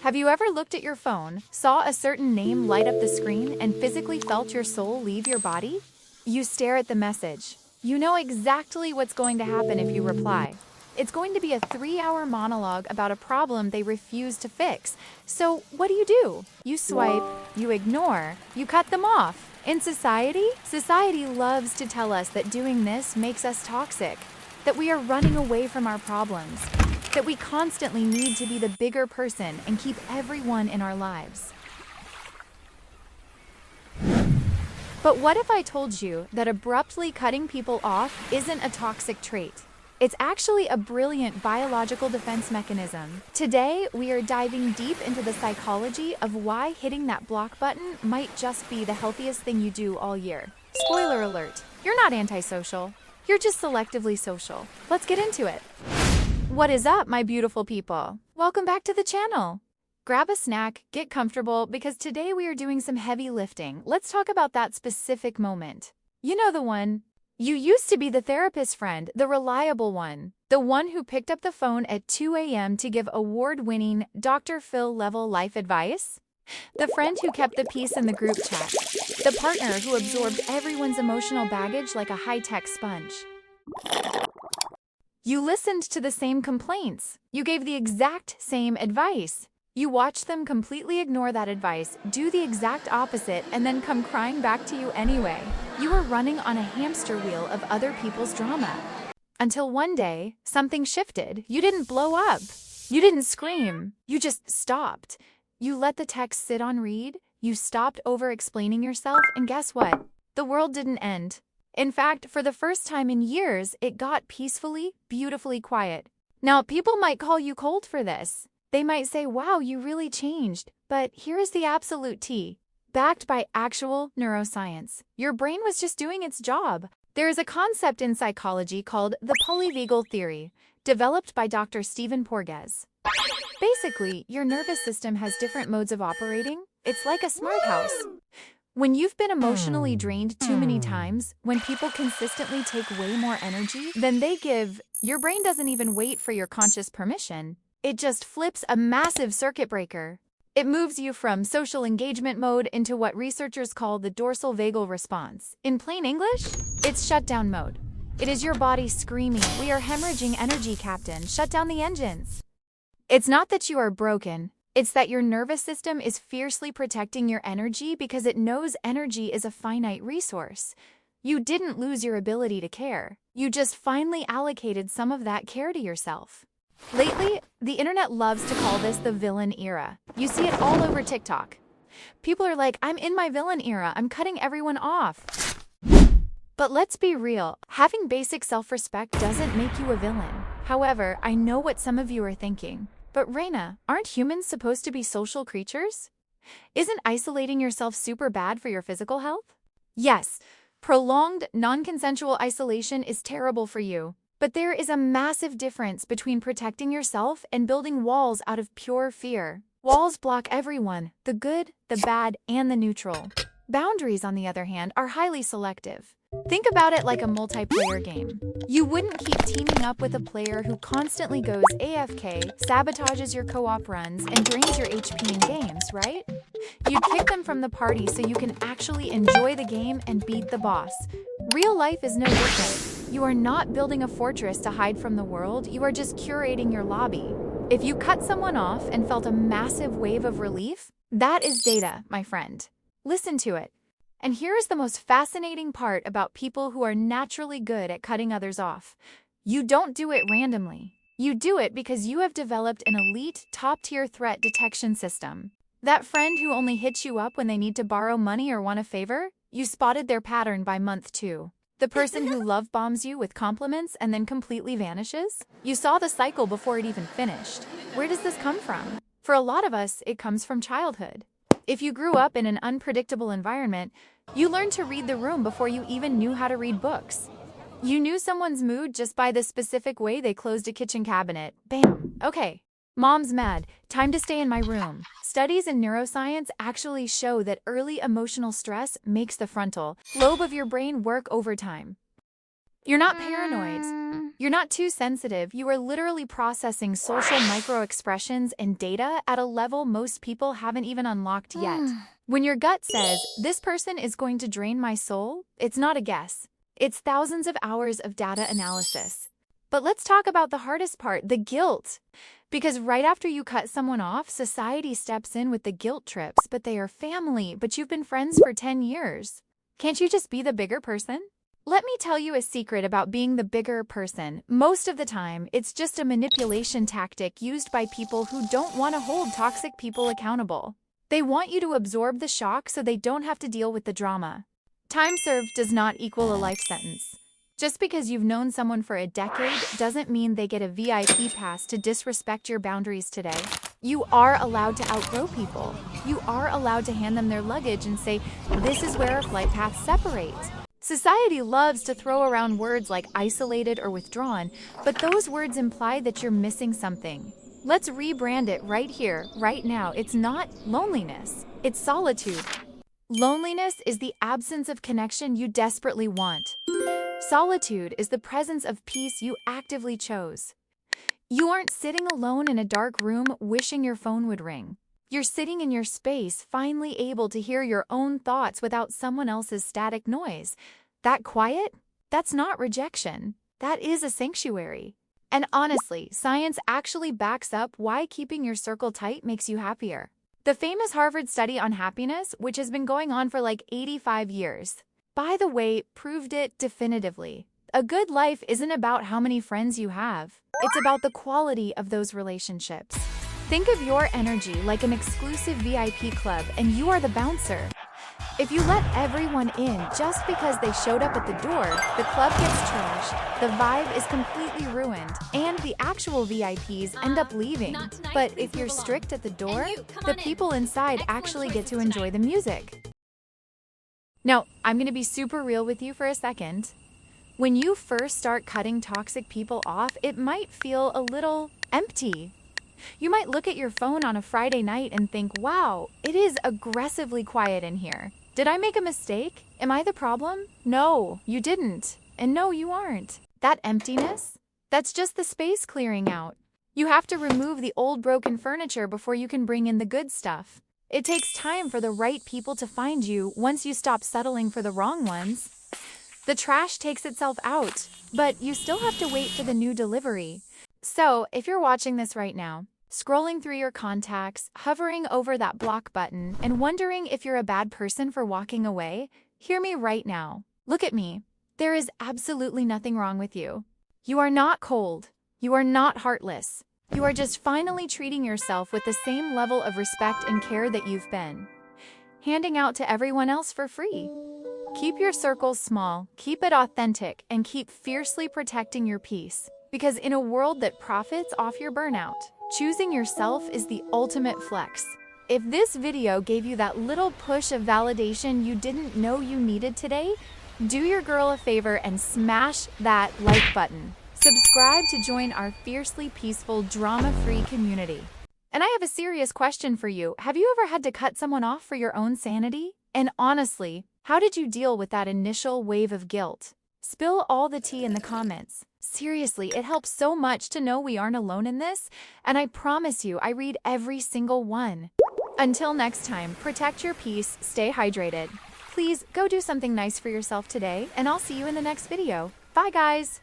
Have you ever looked at your phone, saw a certain name light up the screen, and physically felt your soul leave your body? You stare at the message. You know exactly what's going to happen if you reply. It's going to be a 3-hour monologue about a problem they refuse to fix. So what do? You swipe, you ignore, you cut them off. In society loves to tell us that doing this makes us toxic, that we are running away from our problems, that we constantly need to be the bigger person and keep everyone in our lives. But what if I told you that abruptly cutting people off isn't a toxic trait? It's actually a brilliant biological defense mechanism. Today, we are diving deep into the psychology of why hitting that block button might just be the healthiest thing you do all year. Spoiler alert, you're not antisocial. You're just selectively social. Let's get into it. What is up, my beautiful people? Welcome back to the channel. Grab a snack, get comfortable, because today we are doing some heavy lifting. Let's talk about that specific moment. You know the one. You used to be the therapist friend, the reliable one, the one who picked up the phone at 2 a.m. to give award-winning Dr. Phil level life advice? The friend who kept the peace in the group chat. The partner who absorbed everyone's emotional baggage like a high-tech sponge. You listened to the same complaints. You gave the exact same advice. You watched them completely ignore that advice, do the exact opposite, and then come crying back to you anyway. You were running on a hamster wheel of other people's drama. Until one day, something shifted. You didn't blow up. You didn't scream. You just stopped. You let the text sit on read. You stopped over-explaining yourself, and guess what? The world didn't end. In fact, for the first time in years, it got peacefully, beautifully quiet. Now, people might call you cold for this. They might say, wow, you really changed. But here is the absolute tea. Backed by actual neuroscience. Your brain was just doing its job. There is a concept in psychology called the Polyvagal Theory, developed by Dr. Stephen Porges. Basically, your nervous system has different modes of operating. It's like a smart house. When you've been emotionally drained too many times, when people consistently take way more energy than they give, your brain doesn't even wait for your conscious permission. It just flips a massive circuit breaker. It moves you from social engagement mode into what researchers call the dorsal vagal response. In plain English, it's shutdown mode. It is your body screaming, "We are hemorrhaging energy, Captain. Shut down the engines." It's not that you are broken. It's that your nervous system is fiercely protecting your energy because it knows energy is a finite resource. You didn't lose your ability to care. You just finally allocated some of that care to yourself. Lately, the internet loves to call this the villain era. You see it all over TikTok. People are like, I'm in my villain era. I'm cutting everyone off. But let's be real. Having basic self-respect doesn't make you a villain. However, I know what some of you are thinking. But Rina, aren't humans supposed to be social creatures? Isn't isolating yourself super bad for your physical health? Yes, prolonged, non-consensual isolation is terrible for you. But there is a massive difference between protecting yourself and building walls out of pure fear. Walls block everyone, the good, the bad, and the neutral. Boundaries, on the other hand, are highly selective. Think about it like a multiplayer game. You wouldn't keep teaming up with a player who constantly goes AFK, sabotages your co-op runs, and drains your HP in games, right? You'd kick them from the party so you can actually enjoy the game and beat the boss. Real life is no different. You are not building a fortress to hide from the world, you are just curating your lobby. If you cut someone off and felt a massive wave of relief, that is data, my friend. Listen to it. And here is the most fascinating part about people who are naturally good at cutting others off. You don't do it randomly. You do it because you have developed an elite, top-tier threat detection system. That friend who only hits you up when they need to borrow money or want a favor, you spotted their pattern by month 2. The person who love bombs you with compliments and then completely vanishes? You saw the cycle before it even finished. Where does this come from? For a lot of us, it comes from childhood. If you grew up in an unpredictable environment, you learned to read the room before you even knew how to read books. You knew someone's mood just by the specific way they closed a kitchen cabinet. Bam! Okay. Mom's mad. Time to stay in my room. Studies in neuroscience actually show that early emotional stress makes the frontal lobe of your brain work overtime. You're not paranoid. You're not too sensitive. You are literally processing social micro-expressions and data at a level most people haven't even unlocked yet. When your gut says, this person is going to drain my soul, it's not a guess. It's thousands of hours of data analysis. But let's talk about the hardest part, the guilt. Because right after you cut someone off, society steps in with the guilt trips, but they are family, but you've been friends for 10 years. Can't you just be the bigger person? Let me tell you a secret about being the bigger person. Most of the time, it's just a manipulation tactic used by people who don't want to hold toxic people accountable. They want you to absorb the shock so they don't have to deal with the drama. Time served does not equal a life sentence. Just because you've known someone for a decade doesn't mean they get a VIP pass to disrespect your boundaries today. You are allowed to outgrow people. You are allowed to hand them their luggage and say, this is where our flight paths separate. Society loves to throw around words like isolated or withdrawn, but those words imply that you're missing something. Let's rebrand it right here, right now. It's not loneliness, it's solitude. Loneliness is the absence of connection you desperately want. Solitude is the presence of peace you actively chose. You aren't sitting alone in a dark room wishing your phone would ring. You're sitting in your space, finally able to hear your own thoughts without someone else's static noise. That quiet? That's not rejection. That is a sanctuary. And honestly, science actually backs up why keeping your circle tight makes you happier. The famous Harvard study on happiness, which has been going on for like 85 years, by the way, proved it definitively. A good life isn't about how many friends you have. It's about the quality of those relationships. Think of your energy like an exclusive VIP club, and you are the bouncer. If you let everyone in just because they showed up at the door, the club gets trashed, the vibe is completely ruined, and the actual VIPs end up leaving. But if you're strict at the door, the people inside actually get to enjoy the music. Now, I'm going to be super real with you for a second. When you first start cutting toxic people off, it might feel a little empty. You might look at your phone on a Friday night and think, wow, it is aggressively quiet in here. Did I make a mistake? Am I the problem? No, you didn't. And no, you aren't. That emptiness? That's just the space clearing out. You have to remove the old broken furniture before you can bring in the good stuff. It takes time for the right people to find you once you stop settling for the wrong ones. The trash takes itself out, but you still have to wait for the new delivery. So, if you're watching this right now, scrolling through your contacts, hovering over that block button, and wondering if you're a bad person for walking away, hear me right now. Look at me. There is absolutely nothing wrong with you. You are not cold. You are not heartless. You are just finally treating yourself with the same level of respect and care that you've been handing out to everyone else for free. Keep your circles small, keep it authentic, and keep fiercely protecting your peace. Because in a world that profits off your burnout, choosing yourself is the ultimate flex. If this video gave you that little push of validation you didn't know you needed today, do your girl a favor and smash that like button. Subscribe to join our fiercely peaceful, drama-free community. And I have a serious question for you. Have you ever had to cut someone off for your own sanity? And honestly, how did you deal with that initial wave of guilt? Spill all the tea in the comments. Seriously, it helps so much to know we aren't alone in this, and I promise you, I read every single one. Until next time, protect your peace, stay hydrated. Please go do something nice for yourself today, and I'll see you in the next video. Bye, guys!